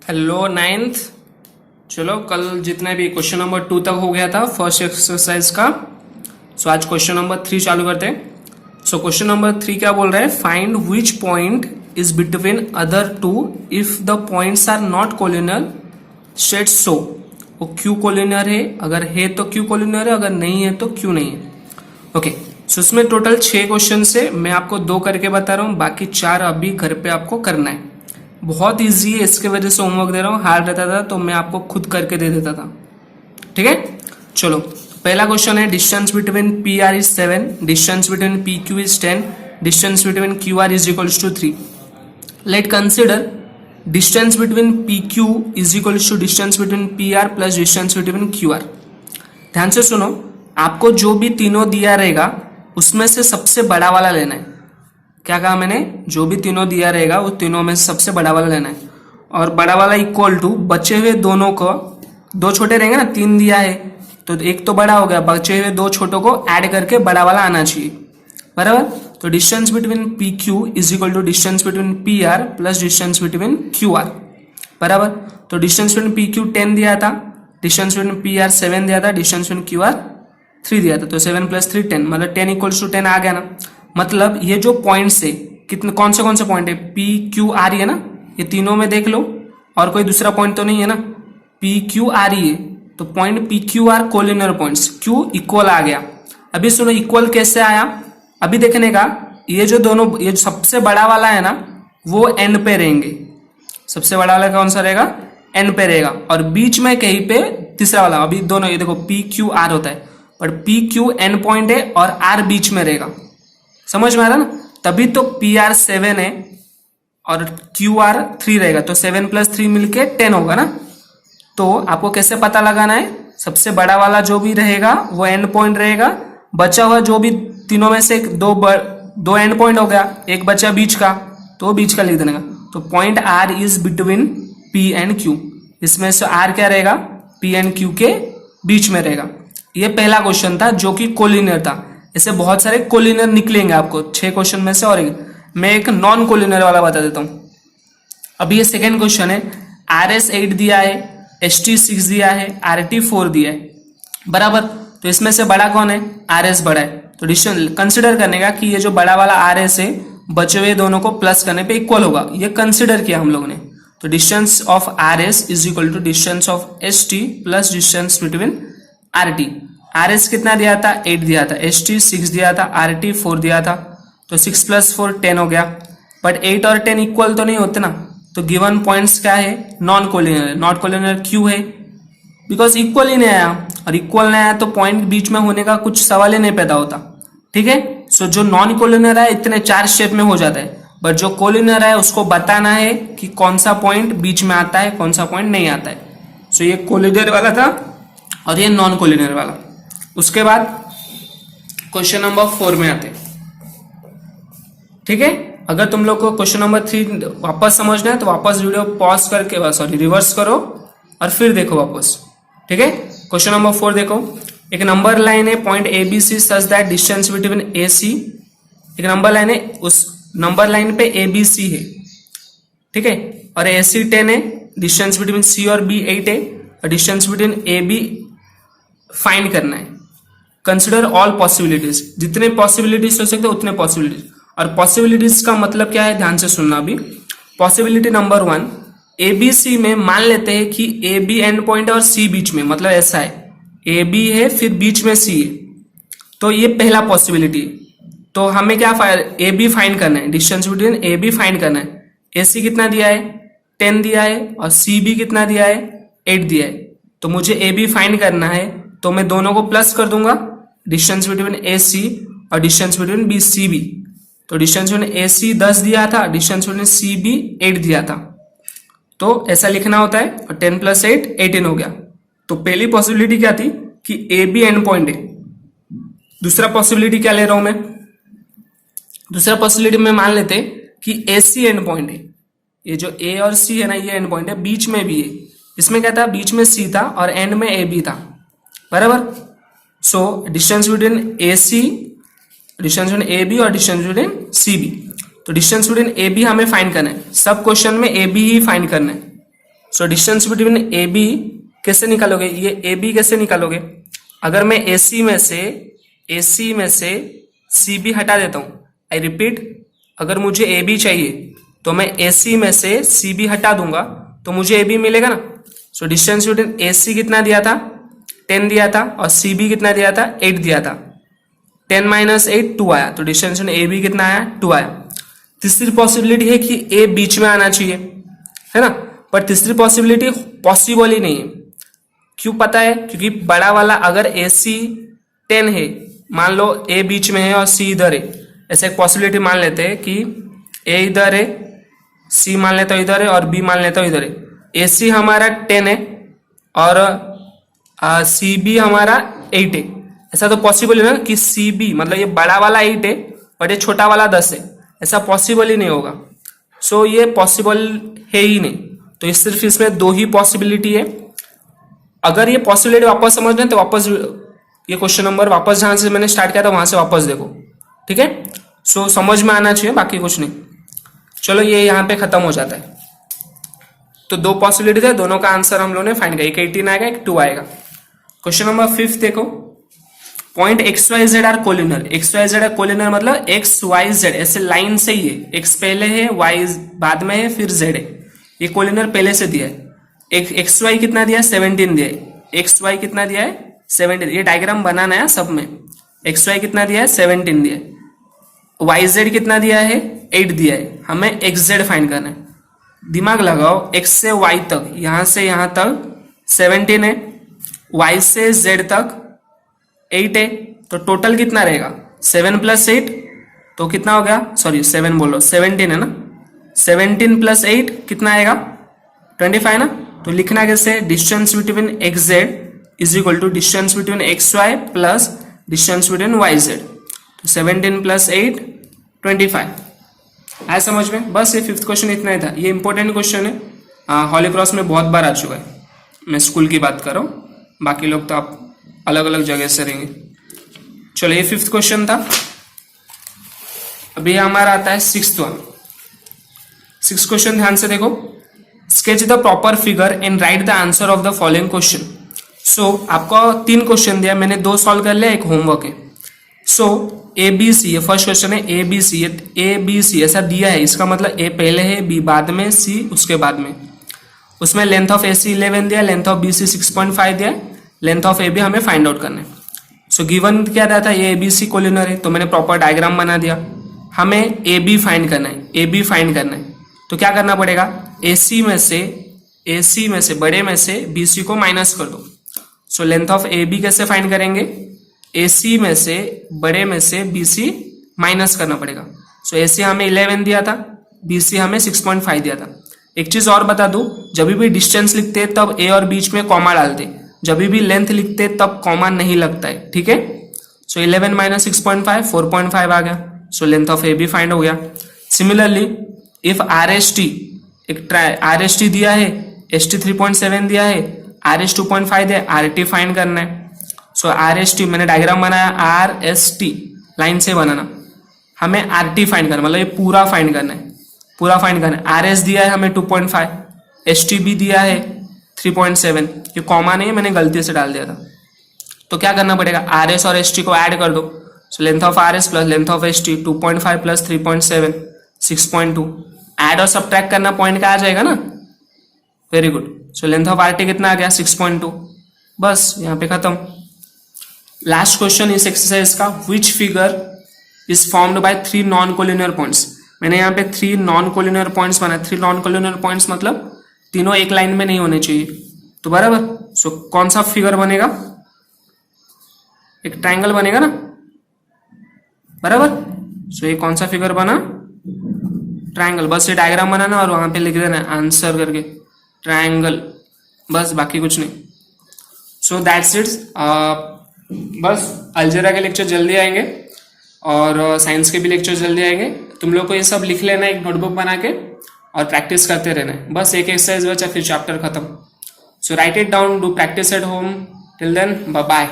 Hello ninth. चलो कल जितने भी क्वेश्चन नंबर 2 तक हो गया था फर्स्ट एक्सरसाइज का। सो आज क्वेश्चन नंबर 3 चालू करते हैं। सो क्वेश्चन नंबर 3 क्या बोल रहा है, find which point is between other two if the points are not collinear state so. वो क्यू कोलिनियर है, अगर है तो क्यू कोलिनियर है, अगर नहीं है तो क्यू नहीं है। ओके सो इसमें टोटल 6 क्वेश्चन है, मैं आपको 2 करके बता रहा हूँ, बाकी 4 अभी घर पे आपको करना है। बहुत इजी है, इसके वजह से होमवर्क दे रहा हूँ। हार्ड रहता था तो मैं आपको खुद करके दे देता था। ठीक है, चलो पहला क्वेश्चन है, distance between P R is 7, distance between P Q is 10, distance between Q R is equals to 3। Let consider distance between P Q is equals to distance between P R plus distance between Q R. ध्यान से सुनो, आपको जो भी तीनों दिया रहेगा उसमें से सबसे बड़ा वाला लेना है। क्या कहा मैंने, जो भी तीनों दिया रहेगा वो तीनों में से सबसे बड़ा वाला लेना है। और बड़ा वाला इक्वल टू बचे हुए दोनों को, 2 छोटे रहेंगे ना, 3 दिया है तो एक तो बड़ा हो गया, बचे हुए 2 छोटों को ऐड करके बड़ा वाला आना चाहिए, बराबर। तो distance between P Q is equal to distance between P R plus distance between Q R, बराबर। तो डिस्टेंस बिटवीन पी क्यू 10 दिया था, डिस्टेंस बिटवीन पी आर 7 दिया था, डिस्टेंस बिटवीन क्यू आर 3 दिया था। तो 7 + 3 10, मतलब 10 इक्वल्स टू 10 आ गया ना। मतलब ये जो पॉइंट्स है, कितने कौन से पॉइंट है, पी क्यू आर ही है ना, ये तीनों में देख लो, और कोई दूसरा पॉइंट तो नहीं है ना, पी क्यू आर ही है। तो point P Q R collinear points, Q equal आ गया। अभी सुनो इक्वल कैसे आया, अभी देखने का, ये जो दोनों, ये जो सबसे बड़ा वाला है ना वो एंड पे रहेंगे। सबसे बड़ा वाला कौन सा रहेगा, एंड पे रहेगा, और बीच में कहीं पे तीसरा वाला। अभी दोनों ये देखो पी क्यू आर होता है, पर पी क्यू एंड पॉइंट है और आर बीच में रहेगा। समझ में आ रहा ना, तभी तो पी आर 7 है और क्यू आर 3 रहेगा, तो 7 + 3 मिलके 10 होगा ना। तो आपको कैसे पता लगाना है, सबसे बड़ा वाला जो भी रहेगा वो एंड पॉइंट रहेगा, बचा हुआ जो भी तीनों में से दो एंड पॉइंट हो गया, एक बचा बीच का, तो बीच का लिख देने का। तो point R is between P and Q, इसमें से आर क्या रहेगा, पी एंड क्यू के बीच में रहेगा। ये पहला क्वेश्चन था जो कि कोलिनियर था। ऐसे बहुत सारे कोलिनियर निकलेंगे आपको 6 क्वेश्चन में से, और मैं एक नॉन कोलिनियर वाला बता देता हूं। अभी ये सेकेंड क्वेश्चन है, आर एस 8 दिया है, एस टी 6 दिया है, आर टी 4 दिया है, बराबर। तो इसमें से बड़ा कौन है, आर एस बड़ा है। तो डिस्टेंस कंसिडर करने का कि ये जो बड़ा वाला आर एस है बचे हुए दोनों को प्लस करने पे इक्वल होगा, ये कंसिडर किया हम लोगों ने। तो distance of R S is equal to distance of S T plus distance between R T. R S कितना दिया था, 8 दिया था, एस टी 6 दिया था, आर टी 4 दिया था, तो 6 + 4 10 हो गया। बट 8 और 10 इक्वल तो नहीं होते ना, तो गिवन पॉइंट्स क्या है, नॉन कोलिनियर। नॉट कोलिनियर क्यों है, बिकॉज इक्वल ही नहीं आया, और इक्वल नहीं आया तो पॉइंट बीच में होने का कुछ सवाल ही नहीं पैदा होता। ठीक है, सो जो नॉन कोलिनियर है इतने 4 स्टेप में हो जाता है, बट जो कोलिनियर है उसको बताना है कि कौन सा पॉइंट बीच में आता है, कौन सा पॉइंट नहीं आता है। सो ये कोलिनियर वाला था और ये नॉन कोलिनियर वाला। उसके बाद क्वेश्चन नंबर 4 में आते हैं। ठीक है, अगर तुम लोग को क्वेश्चन नंबर 3 वापस समझना है तो वापस वीडियो पॉज करके, सॉरी रिवर्स करो और फिर देखो वापस। ठीक है, क्वेश्चन नंबर 4 देखो, एक नंबर लाइन है point A B C such that distance between A C. एक नंबर लाइन है, उस नंबर लाइन पे ए बी सी है, ठीक है, और ए सी 10 है, डिस्टेंस बिटवीन सी और बी 8 है, और distance between A B find करना है। कंसिडर ऑल पॉसिबिलिटीज, जितने पॉसिबिलिटीज हो सकते उतने पॉसिबिलिटीज। और पॉसिबिलिटीज का मतलब क्या है, ध्यान से सुनना। अभी possibility number 1, A B C में मान लेते हैं कि ए बी एंड पॉइंट और सी बीच में, मतलब ऐसा है, ए बी है फिर बीच में सी है, तो ये पहला पॉसिबिलिटी है। तो हमें क्या ए बी फाइंड करना है, distance between A B find करना है। ए सी कितना दिया है, 10 दिया है, और सी बी कितना दिया है, 8 दिया है। तो मुझे ए बी फाइंड करना है, तो मैं दोनों को प्लस कर दूंगा, डिस्टेंस बिटवीन ए सी और distance between B C B. तो डिस्टेंस बिटवीन ए सी 10 दिया था, डिस्टेंस बिटवीन सी बी 8 दिया था, तो ऐसा लिखना होता है, और 10 + 8 18 हो गया। तो पहली पॉसिबिलिटी क्या थी कि ए बी एंड पॉइंट है। दूसरा पॉसिबिलिटी क्या ले रहा हूं मैं, दूसरा पॉसिबिलिटी में मान लेते कि ए सी एंड पॉइंट है। ये जो ए और सी है ना, ये एंड पॉइंट है, बीच में भी है। इसमें क्या था, बीच में सी था और एंड में ए बी था, बराबर। So distance between A C, distance between A B और डिस्टेंस बिटवीन सी बी। तो डिस्टेंस बिटवीन ए बी हमें फाइंड करना है, सब क्वेश्चन में ए बी ही फाइंड करना है। So distance between A B कैसे निकालोगे, ये ए बी कैसे निकालोगे, अगर मैं ए सी में से सी बी हटा देता हूं, आई रिपीट, अगर मुझे ए बी चाहिए तो मैं ए सी में से सी बी हटा दूंगा तो मुझे ए बी मिलेगा ना। सो डिस्टेंस बिटवीन ए सी कितना दिया था 10 दिया था और सी बी कितना दिया था 8 दिया था, 10 माइनस 8 2 आया, तो डिस्टेंस बिटवीन ए बी कितना आया 2 आया। तीसरी पॉसिबिलिटी है कि ए बीच में आना चाहिए, है ना, पर तीसरी पॉसिबिलिटी पॉसिबल ही नहीं है। क्यों पता है, क्योंकि बड़ा वाला अगर ए सी 10 है, मान लो ए बीच में है और सी इधर है, ऐसे एक पॉसिबिलिटी मान लेते हैं कि ए इधर है, सी मान लेता हूं इधर है और बी मान लेता हूं इधर है। ए सी हमारा 10 है और सी बी हमारा 8 है, ऐसा तो पॉसिबल है ना कि सी बी मतलब ये बड़ा वाला 8 है और ये छोटा वाला 10 है, ऐसा पॉसिबल ही नहीं होगा। सो ये पॉसिबल है ही नहीं, तो ये सिर्फ इसमें 2 ही पॉसिबिलिटी है। अगर ये पॉसिबिलिटी वापस समझना है तो वापस ये क्वेश्चन नंबर वापस जहां से मैंने स्टार्ट किया था वहां से वापस देखो, ठीक है। सो समझ में आना चाहिए, बाकी कुछ नहीं। चलो ये यहाँ पे खत्म हो जाता है। तो 2 पॉसिबिलिटी है, दोनों का आंसर हम लोगों ने फाइंड किया, एक 18 आएगा एक 2 आएगा। क्वेश्चन नंबर 5 देखो, point X Y Z are collinear. X Y Z are collinear मतलब एक्स वाई जेड ऐसे लाइन से ही है, एक्स पहले है वाई बाद में है फिर जेड है, ये कोलिनर पहले से दिया है। एक एक्स वाई कितना दिया है 17 दिया है, एक्स वाई कितना दिया है 17, ये डायग्राम बनाना है सब में। एक्स वाई कितना दिया है 17 दिया है, वाई जेड कितना दिया है 8 दिया है, हमें एक्स जेड फाइंड करना है। दिमाग लगाओ, एक्स से वाई तक, यहां से यहां तक 17 है, वाई से जेड तक 8 है, तो टोटल कितना रहेगा 7 प्लस 8, तो कितना हो गया, सॉरी 7 बोलो 17 है ना, 17 प्लस 8 कितना आएगा 25 ना। तो लिखना कैसे, distance between X Z is equal to distance between X Y plus distance between Y Z, तो 17 प्लस 8 25 आया समझ में। बस ये 5th क्वेश्चन इतना ही था, ये इंपॉर्टेंट क्वेश्चन है, हॉली क्रॉस में बहुत बार आ चुका है, मैं स्कूल की बात कर रहा हूँ, बाकी लोग तो आप अलग अलग जगह से रहेंगे। चलो ये 5th क्वेश्चन था। अभी हमारा आता है 6th वन। 6th क्वेश्चन ध्यान से देखो, sketch the proper figure and write the answer of the following question. So आपको 3 क्वेश्चन दिया, मैंने 2 सॉल्व कर लिया, एक होमवर्क है। सो ए बी सी, ये फर्स्ट क्वेश्चन है, ए बी सी ऐसा दिया है, इसका मतलब ए पहले है बी बाद में सी उसके बाद में। उसमें लेंथ ऑफ ए सी 11 दिया, लेंथ ऑफ बी सी 6.5 दिया, लेंथ ऑफ ए बी हमें फाइंड आउट करना है। सो गिवन क्या दिया था, ए बी सी कोलिनर है, तो मैंने प्रॉपर डायग्राम बना दिया। हमें ए बी फाइंड करना है, ए बी फाइंड करना है, तो क्या करना पड़ेगा, ए सी में से बड़े में से बी सी को माइनस कर दो। So length of A B कैसे फाइंड करेंगे, ए सी में से बड़े में से बी सी माइनस करना पड़ेगा। सो ए सी हमें 11 दिया था, बी सी हमें 6.5 दिया था। एक चीज और बता दूं, जब भी डिस्टेंस लिखते तब ए और बीच में कॉमा डालते, जब भी लेंथ लिखते तब कॉमा नहीं लगता है, ठीक है। सो 11 माइनस 6.5 4.5 आ गया, so length of A B find हो गया। Similarly if R S T, एक आर एस टी दिया है, एस टी 3.7 दिया है, आर एस 2.5 दिया है, आर टी फाइंड करना है। सो आर एस टी मैंने डायग्राम बनाया, आर एस टी लाइन से बनाना, हमें आर टी फाइंड करना, मतलब ये पूरा फाइंड करना है, पूरा फाइंड करना है। आर एस दिया है हमें 2.5, एस टी भी दिया है 3.7, ये कॉमा नहीं है, मैंने गलती से डाल दिया था। तो क्या करना पड़ेगा, आर एस और एस टी को ऐड कर दो। So length of R S plus length of S T 2.5 plus 3.7 6.2, add और सब्ट्रैक्ट करना पॉइंट का आ जाएगा ना, very good. So length of R T कितना आ गया 6.2, बस यहाँ पे खत्म। लास्ट क्वेश्चन इस एक्सरसाइज का, which figure is formed by 3 non collinear points. मैंने यहाँ पे 3 नॉन कोलिनियर पॉइंट्स बनाए। 3 नॉन कोलिनियर पॉइंट्स मतलब तीनों एक लाइन में नहीं होने चाहिए, तो बराबर। सो कौन सा फिगर बनेगा, एक ट्रायंगल बनेगा ना, बराबर। सो ये कौन सा फिगर बना, ट्रायंगल। बस ये डायग्राम बनाना और वहां पे लिख देना आंसर करके ट्रायंगल, बस बाकी कुछ नहीं। So that's it. बस अलजेब्रा के लेक्चर जल्दी आएंगे और साइंस के भी लेक्चर जल्दी आएंगे। तुम लोग को ये सब लिख लेना है एक नोटबुक बना के और प्रैक्टिस करते रहना है। बस एक एक्सरसाइज बचा फिर चैप्टर खत्म। So write it down, do practice at home. Till then bye bye.